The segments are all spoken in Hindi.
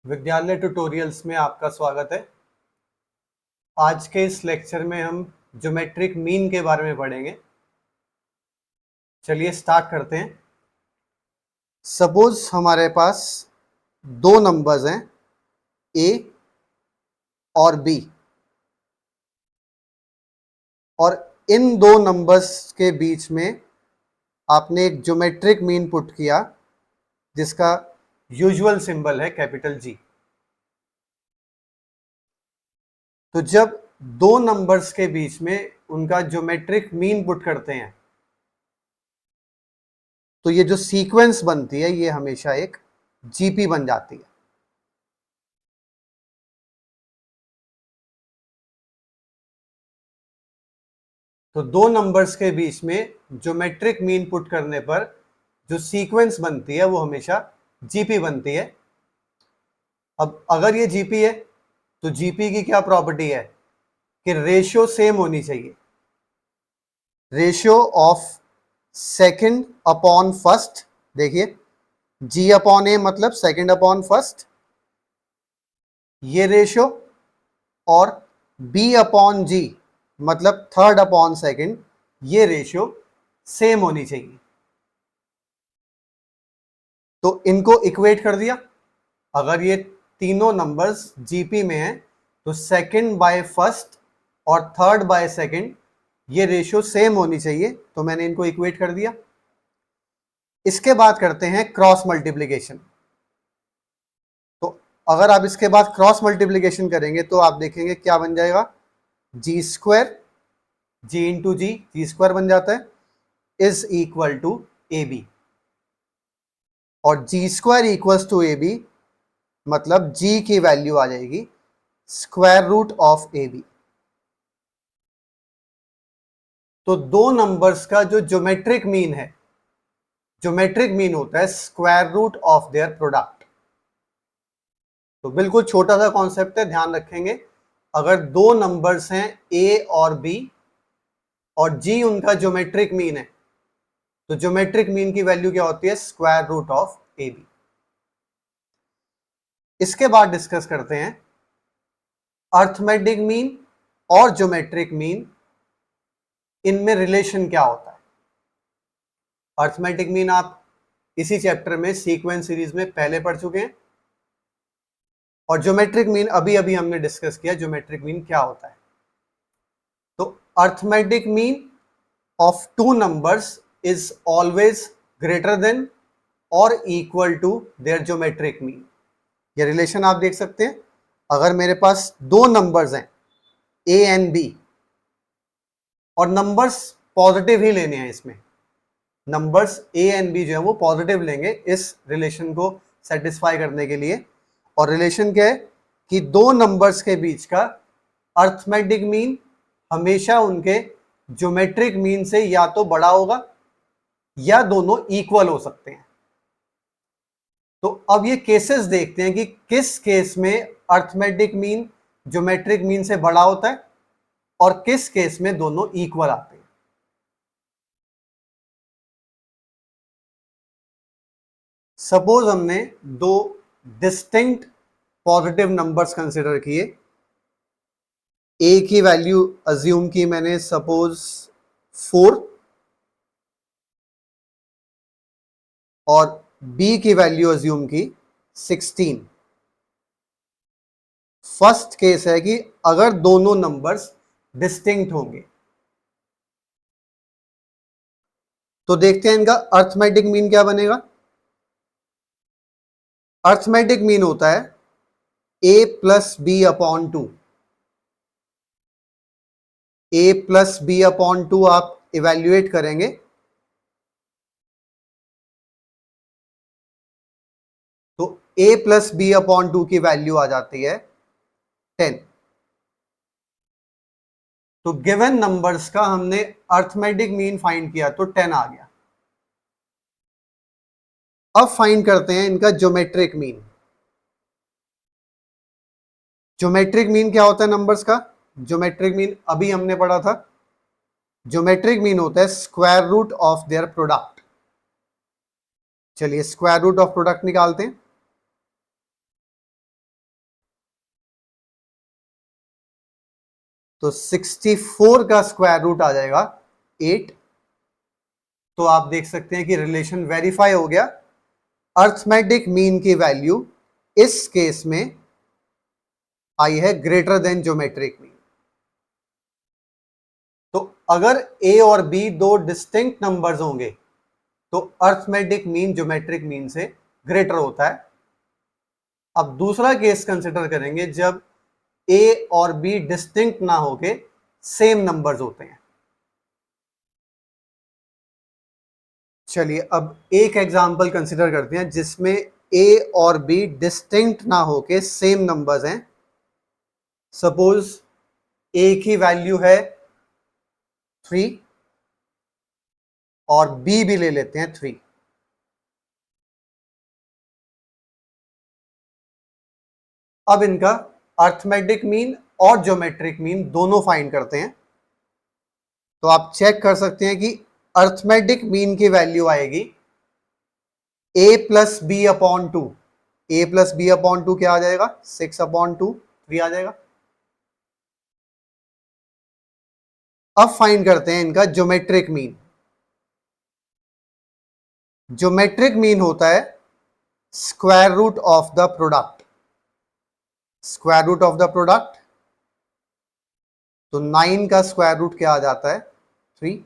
विद्यालय ट्यूटोरियल्स में आपका स्वागत है। आज के इस लेक्चर में हम ज्योमेट्रिक मीन के बारे में पढ़ेंगे। चलिए स्टार्ट करते हैं। सपोज हमारे पास दो नंबर्स हैं ए और बी, और इन दो नंबर्स के बीच में आपने एक ज्योमेट्रिक मीन पुट किया जिसका यूजुअल सिंबल है कैपिटल जी। तो जब दो नंबर्स के बीच में उनका ज्योमेट्रिक मीन पुट करते हैं तो ये जो सीक्वेंस बनती है ये हमेशा एक जीपी बन जाती है। तो दो नंबर्स के बीच में ज्योमेट्रिक मीन पुट करने पर जो सीक्वेंस बनती है वो हमेशा जीपी बनती है। अब अगर ये जीपी है तो जीपी की क्या प्रॉपर्टी है कि रेशियो सेम होनी चाहिए। Ratio of second upon first, देखिए जी अपॉन ए मतलब सेकंड अपॉन फर्स्ट, ये रेशियो, और बी अपॉन जी मतलब थर्ड अपॉन सेकंड, ये रेशियो सेम होनी चाहिए। तो इनको इक्वेट कर दिया। अगर ये तीनों नंबर्स जीपी में हैं तो सेकंड बाय फर्स्ट और थर्ड बाय सेकंड ये रेशियो सेम होनी चाहिए, तो मैंने इनको इक्वेट कर दिया। इसके बाद करते हैं क्रॉस मल्टीप्लिकेशन। तो अगर आप इसके बाद क्रॉस मल्टीप्लिकेशन करेंगे तो आप देखेंगे क्या बन जाएगा, G square, G into G square बन जाता है, is equal to A B. और G square equals to A B मतलब जी की वैल्यू आ जाएगी square root of A B. तो दो नंबर्स का जो ज्योमेट्रिक मीन है, ज्योमेट्रिक मीन होता है square root of their product. तो बिल्कुल छोटा सा कॉन्सेप्ट है, ध्यान रखेंगे। अगर दो नंबर्स हैं ए और बी और जी उनका ज्योमेट्रिक मीन है तो ज्योमेट्रिक मीन की वैल्यू क्या होती है, square root of A b. इसके बाद डिस्कस करते हैं अर्थमेटिक मीन और ज्योमेट्रिक मीन, इनमें रिलेशन क्या होता है। अर्थमेटिक मीन आप इसी चैप्टर में सीक्वेंस सीरीज में पहले पढ़ चुके हैं, और ज्योमेट्रिक मीन अभी अभी हमने डिस्कस किया ज्योमेट्रिक मीन क्या होता है। तो arithmetic mean of two numbers is always greater than और equal to their geometric mean. ये रिलेशन आप देख सकते हैं। अगर मेरे पास दो नंबर्स हैं ए एंड बी, और नंबर्स पॉजिटिव ही लेने हैं, इसमें नंबर्स ए एंड बी जो है वो पॉजिटिव लेंगे इस रिलेशन को सेटिस्फाई करने के लिए। और रिलेशन क्या है कि दो नंबर्स के बीच का अर्थमेटिक मीन हमेशा उनके ज्योमेट्रिक मीन से या तो बड़ा होगा या दोनों इक्वल हो सकते हैं। तो अब ये केसेस देखते हैं कि किस केस में अर्थमेटिक मीन ज्योमेट्रिक मीन से बड़ा होता है और किस केस में दोनों इक्वल आते हैं। सपोज हमने दो डिस्टिंक्ट पॉजिटिव नंबर्स कंसिडर किए। ए की वैल्यू अज्यूम की मैंने सपोज 4 और बी की वैल्यू अज्यूम की 16। फर्स्ट केस है कि अगर दोनों नंबर्स डिस्टिंक्ट होंगे तो देखते हैं इनका अर्थमेटिक मीन क्या बनेगा। अर्थमेटिक मीन होता है ए प्लस बी अपॉन टू। ए प्लस बी अपॉन टू आप इवेल्युएट करेंगे तो ए प्लस बी अपॉन टू की वैल्यू आ जाती है 10। तो गिवन नंबर्स का हमने अर्थमेटिक मीन फाइंड किया तो 10 आ गया। अब फाइंड करते हैं इनका ज्योमेट्रिक मीन। ज्योमेट्रिक मीन क्या होता है नंबर्स का, ज्योमेट्रिक मीन अभी हमने पढ़ा था, ज्योमेट्रिक मीन होता है square root of their product. चलिए स्क्वायर रूट ऑफ प्रोडक्ट निकालते हैं। तो 64 का स्क्वायर रूट आ जाएगा 8। तो आप देख सकते हैं कि रिलेशन वेरीफाई हो गया। अर्थमेटिक मीन की वैल्यू इस केस में आई है ग्रेटर देन ज्योमेट्रिक मीन। तो अगर ए और बी दो डिस्टिंक्ट नंबर्स होंगे तो अर्थमेटिक मीन ज्योमेट्रिक मीन से ग्रेटर होता है। अब दूसरा केस कंसिडर करेंगे जब ए और बी डिस्टिंक्ट ना होके सेम नंबर्स होते हैं। चलिए अब एक एग्जांपल कंसिडर करते हैं जिसमें ए और बी डिस्टिंक्ट ना होके सेम नंबर्स हैं। सपोज ए की वैल्यू है 3 और बी भी ले लेते हैं 3। अब इनका अर्थमेटिक मीन और ज्योमेट्रिक मीन दोनों फाइंड करते हैं। तो आप चेक कर सकते हैं कि अर्थमेटिक मीन की वैल्यू आएगी ए प्लस बी अपॉन टू। ए प्लस बी अपॉन टू क्या आ जाएगा? 6 अपॉन टू 3 आ जाएगा। अब फाइंड करते हैं इनका ज्योमेट्रिक मीन। ज्योमेट्रिक मीन होता है square root of the product. Square root of the product, तो 9 का स्क्वायर रूट क्या आ जाता है? 3।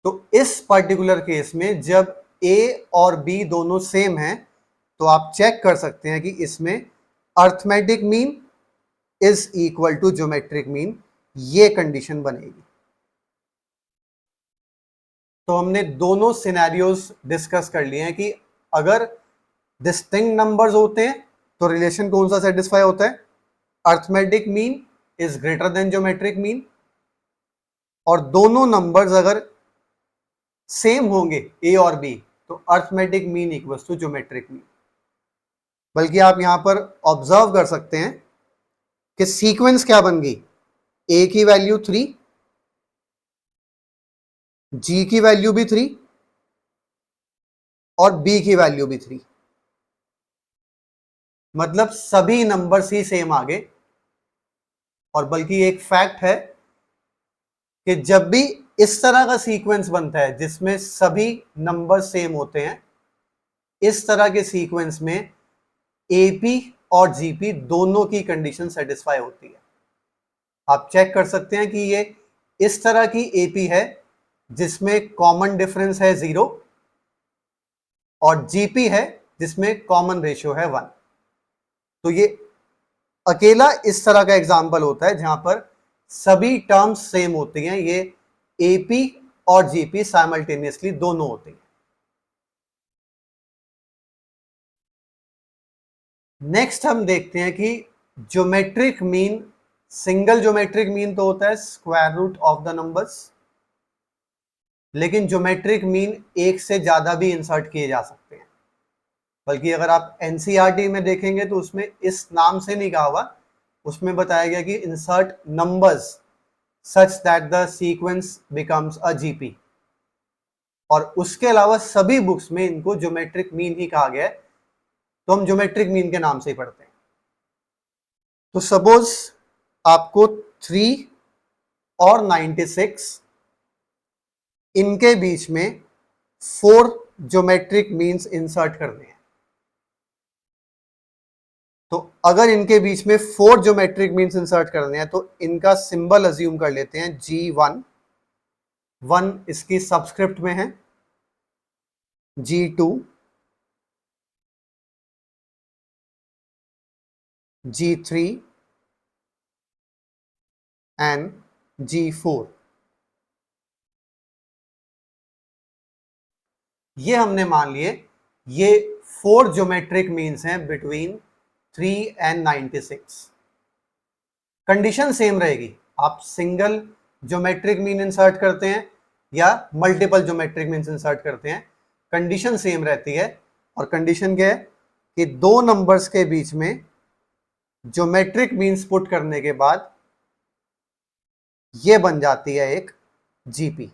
तो इस पर्टिकुलर केस में जब ए और बी दोनों सेम हैं तो आप चेक कर सकते हैं कि इसमें arithmetic mean is equal to geometric mean, ये कंडीशन बनेगी। तो हमने दोनों सिनेरियोज डिस्कस कर लिए हैं कि अगर डिस्टिंक्ट नंबर्स होते हैं तो रिलेशन कौन सा सेटिस्फाई होता है? Arithmetic mean is greater than geometric mean. और दोनों नंबर्स अगर सेम होंगे ए और बी तो arithmetic mean equals to geometric mean. बल्कि आप यहां पर ऑब्जर्व कर सकते हैं कि सीक्वेंस क्या बन गई? ए की वैल्यू 3, जी की वैल्यू भी 3 और बी की वैल्यू भी 3। मतलब सभी नंबर्स ही सेम आ गए। और बल्कि एक फैक्ट है कि जब भी इस तरह का सीक्वेंस बनता है जिसमें सभी नंबर सेम होते हैं, इस तरह के सीक्वेंस में एपी और जीपी दोनों की कंडीशन सेटिस्फाई होती है। आप चेक कर सकते हैं कि ये इस तरह की एपी है जिसमें कॉमन डिफरेंस है 0 और जीपी है जिसमें कॉमन रेशियो है 1। तो ये अकेला इस तरह का एग्जाम्पल होता है जहां पर सभी टर्म्स सेम होती हैं। ये एपी और जीपी साइमल्टेनियसली दोनों होती हैं। नेक्स्ट हम देखते हैं कि geometric mean, single geometric mean तो होता है square root of the numbers, लेकिन ज्योमेट्रिक मीन एक से ज्यादा भी इंसर्ट किए जा सकते हैं। बल्कि अगर आप एनसीईआरटी में देखेंगे तो उसमें इस नाम से नहीं कहा हुआ, उसमें बताया गया कि insert numbers such that the sequence becomes a GP. और उसके अलावा सभी बुक्स में इनको ज्योमेट्रिक मीन ही कहा गया है, तो हम ज्योमेट्रिक मीन के नाम से ही पढ़ते हैं। तो सपोज आपको 3 और 96 इनके बीच में 4 ज्योमेट्रिक मीन्स इंसर्ट करने हैं। तो अगर इनके बीच में 4 ज्योमेट्रिक मीन्स इंसर्ट करने हैं तो इनका सिंबल अज्यूम कर लेते हैं G1। 1 इसकी सबस्क्रिप्ट में है, G2, G3 एंड G4। ये हमने मान लिए ये 4 ज्योमेट्रिक मीन्स हैं बिटवीन 3 एंड 96। कंडीशन सेम रहेगी, आप सिंगल ज्योमेट्रिक मीन इंसर्ट करते हैं या मल्टीपल ज्योमेट्रिक मीन्स इंसर्ट करते हैं, कंडीशन सेम रहती है। और कंडीशन क्या है कि दो नंबर्स के बीच में ज्योमेट्रिक मीन्स पुट करने के बाद ये बन जाती है एक जीपी।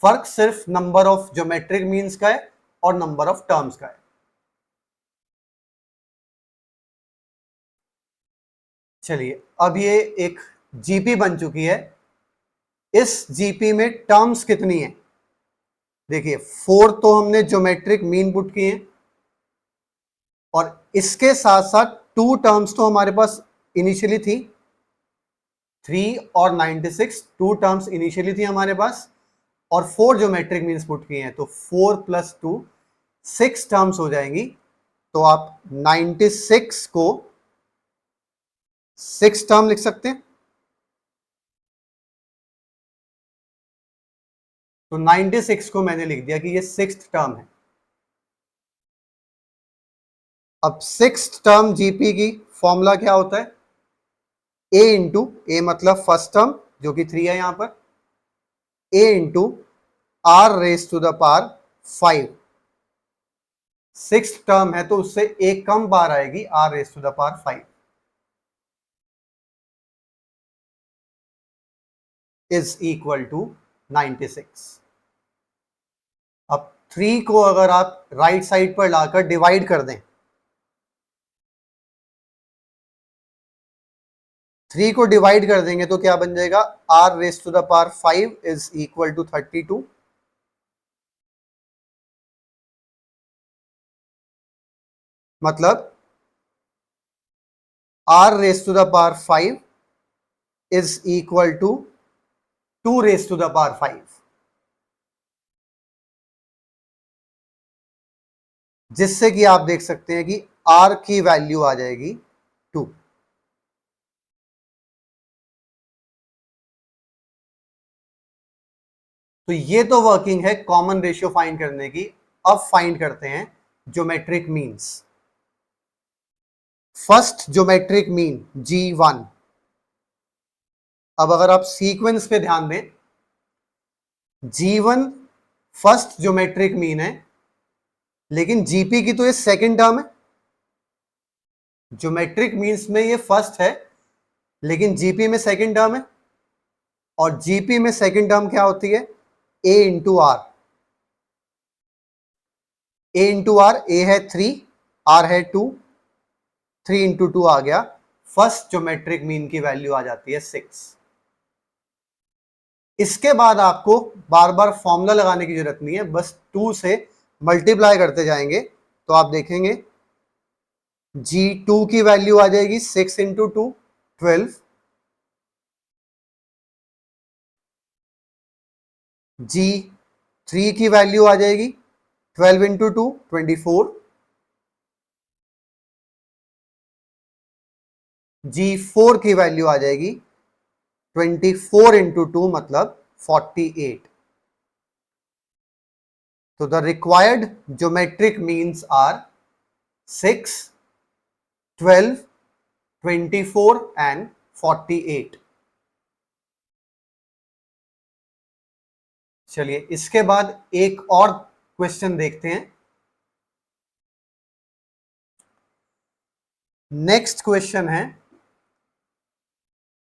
फर्क सिर्फ नंबर ऑफ ज्योमेट्रिक मीन्स का है और नंबर ऑफ टर्म्स का है। चलिए, अब ये एक जीपी बन चुकी है। इस जीपी में टर्म्स कितनी है? देखिए, 4 तो हमने ज्योमेट्रिक मीन पुट किए हैं, और इसके साथ साथ 2 टर्म्स तो हमारे पास इनिशियली थी, 3 और 96, 2 टर्म्स इनिशियली थी हमारे पास, और 4 ज्योमेट्रिक मीन्स पुट किए हैं, तो 4 + 2 6 टर्म्स हो जाएंगी। तो आप 96 को 6 टर्म लिख सकते हैं। तो 96 को मैंने लिख दिया कि ये 6th टर्म है। अब 6th टर्म जीपी की फॉर्मूला क्या होता है? ए इंटू ए, मतलब फर्स्ट टर्म जो कि 3 है यहां पर, A into R raise to the power 5। 6th term है तो उससे एक कम बार आएगी, R raise to the power 5 is equal to 96। अब 3 को अगर आप राइट साइड पर लाकर डिवाइड कर दें, 3 को डिवाइड कर देंगे तो क्या बन जाएगा? R raise to the power 5 is equal to 32। मतलब r raise to the power 5 is equal to 2 raise to the power 5, जिससे कि आप देख सकते हैं कि आर की वैल्यू आ जाएगी 2। तो ये तो वर्किंग है कॉमन रेशियो फाइंड करने की। अब फाइंड करते हैं geometric means. First geometric mean G1। अब अगर आप सीक्वेंस पे ध्यान दें, G1 फर्स्ट ज्योमेट्रिक मीन है, लेकिन जीपी की तो ये सेकंड टर्म है। ज्योमेट्रिक मीन्स में ये फर्स्ट है, लेकिन जीपी में सेकंड टर्म है, और जीपी में सेकंड टर्म क्या होती है? A into R. A into R, A है 3, आर है 2, 3 इंटू 2 आ गया। फर्स्ट ज्योमेट्रिक मीन की वैल्यू आ जाती है 6। इसके बाद आपको बार बार फॉर्मूला लगाने की जरूरत नहीं है, बस 2 से मल्टीप्लाई करते जाएंगे तो आप देखेंगे G2 की वैल्यू आ जाएगी 6 इंटू 2 12, G3 की वैल्यू आ जाएगी 12 इंटू 2 24, G4 की वैल्यू आ जाएगी 24 इंटू 2 मतलब 48। तो the required geometric means are 6, 12, 24 and 48। चलिए, इसके बाद एक और क्वेश्चन देखते हैं। नेक्स्ट क्वेश्चन है,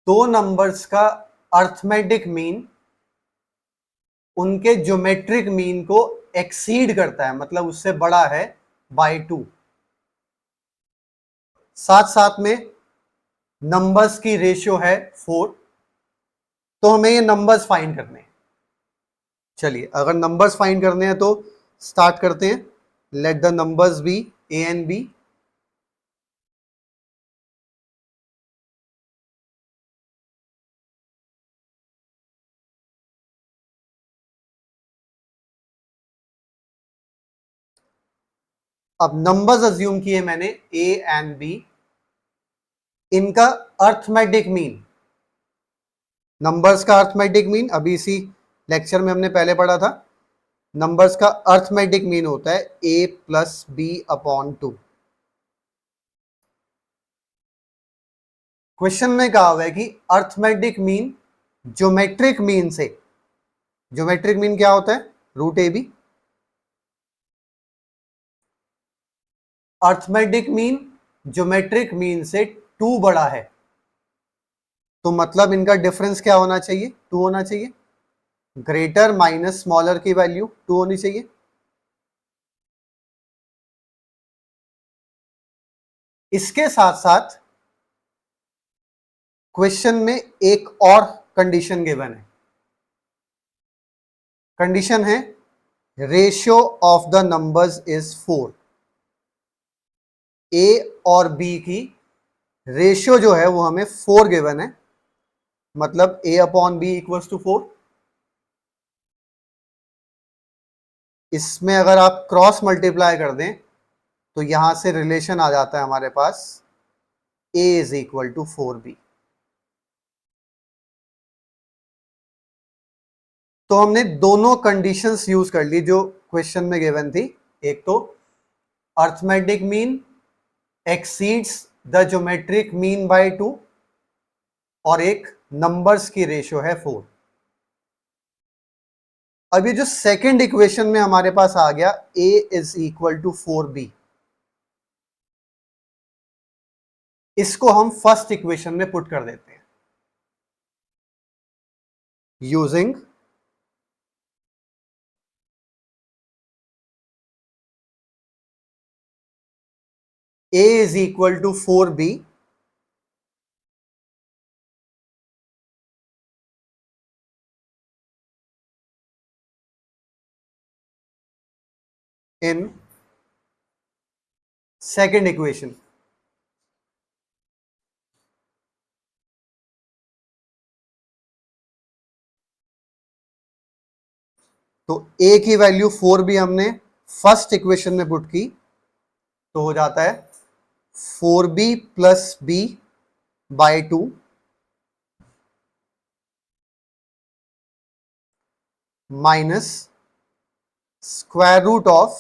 दो नंबर्स का अर्थमेटिक मीन उनके ज्योमेट्रिक मीन को एक्सीड करता है, मतलब उससे बड़ा है बाय 2। साथ साथ में नंबर्स की रेशियो है 4। तो हमें ये नंबर्स फाइंड करने हैं। चलिए, अगर नंबर्स फाइंड करने हैं तो स्टार्ट करते हैं। Let the numbers be a and b. अब नंबर्स अज्यूम किए मैंने ए एंड बी। इनका अर्थमेटिक मीन, नंबर्स का अर्थमेटिक मीन अभी इसी लेक्चर में हमने पहले पढ़ा था। नंबर्स का अर्थमेटिक मीन होता है a plus b upon 2। Question में कहा हुआ है कि अर्थमेटिक मीन ज्योमेट्रिक मीन से, ज्योमेट्रिक मीन क्या होता है? Root a b. Arithmetic mean geometric mean से 2 बड़ा है, तो मतलब इनका डिफरेंस क्या होना चाहिए? 2 होना चाहिए। ग्रेटर माइनस स्मॉलर की वैल्यू 2 होनी चाहिए। इसके साथ साथ क्वेश्चन में एक और कंडीशन गिवन है। कंडीशन है ratio of the numbers is 4। ए और बी की रेशियो जो है वो हमें 4 गिवन है, मतलब a upon b equals to 4। इसमें अगर आप क्रॉस मल्टीप्लाई कर दें तो यहां से रिलेशन आ जाता है हमारे पास a is equal to 4b। तो हमने दोनों कंडीशंस यूज कर ली जो क्वेश्चन में गिवन थी। एक तो arithmetic mean exceeds the geometric mean by 2 और एक नंबर्स की रेशियो है 4। अब ये जो सेकंड इक्वेशन में हमारे पास आ गया a is equal to 4b, इसको हम फर्स्ट इक्वेशन में पुट कर देते हैं using a is equal to 4b in second equation। तो a की वैल्यू 4b हमने फर्स्ट इक्वेशन में पुट की तो हो जाता है 4b plus b by 2 minus square root of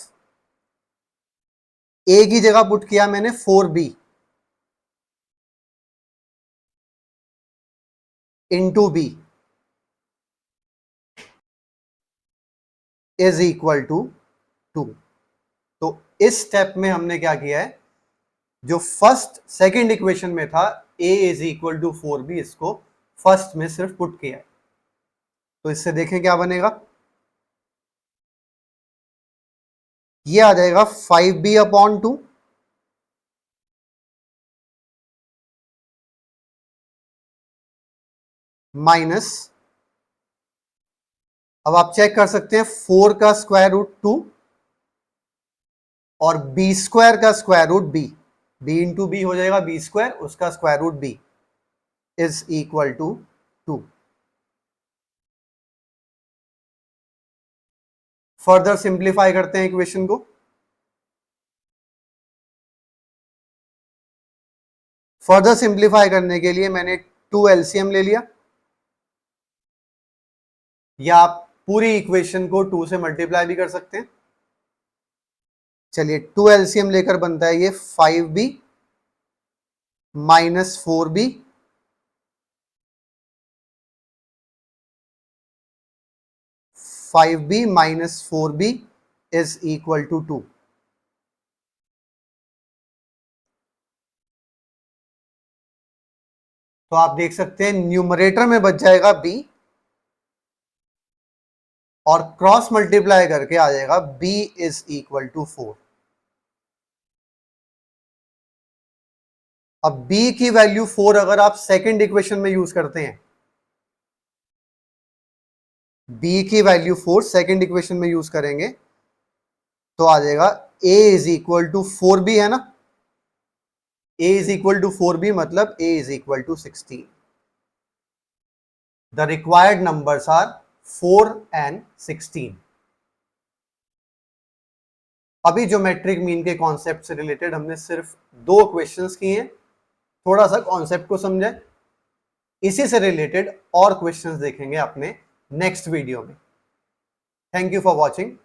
a की जगह पुट किया मैंने 4b into b is equal to 2। तो इस स्टेप में हमने क्या किया है, जो फर्स्ट सेकंड इक्वेशन में था a is equal to 4b, इसको फर्स्ट में सिर्फ पुट किया है। तो इससे देखें क्या बनेगा, ये आ जाएगा 5b अपॉन 2 माइनस, अब आप चेक कर सकते हैं 4 का स्क्वायर रूट 2 और b स्क्वायर का square root b, b into b हो जाएगा b स्क्वायर, उसका square root b is equal to 2। Further simplify करते हैं इक्वेशन को। फर्दर सिंप्लीफाई करने के लिए मैंने 2 एलसीएम ले लिया, या आप पूरी इक्वेशन को 2 से मल्टीप्लाई भी कर सकते हैं। चलिए 2 एलसीएम लेकर बनता है ये 5b minus 4b minus 4b is equal to 2। तो आप देख सकते हैं न्यूमरेटर में बच जाएगा b और क्रॉस मल्टीप्लाई करके आ जाएगा b इज इक्वल टू 4। अब b की वैल्यू 4 अगर आप सेकंड इक्वेशन में यूज करते हैं, b की वैल्यू 4 सेकंड इक्वेशन में यूज करेंगे तो आ जाएगा a is equal to 4b, है ना, a is equal to 4b मतलब a is equal to 16। The required numbers are 4 and 16। अभी ज्योमेट्रिक मीन के कॉन्सेप्ट से रिलेटेड हमने सिर्फ 2 क्वेश्चंस किए हैं, थोड़ा सा कॉन्सेप्ट को समझें। इसी से रिलेटेड और क्वेश्चंस देखेंगे अपने नेक्स्ट वीडियो में। Thank you for watching.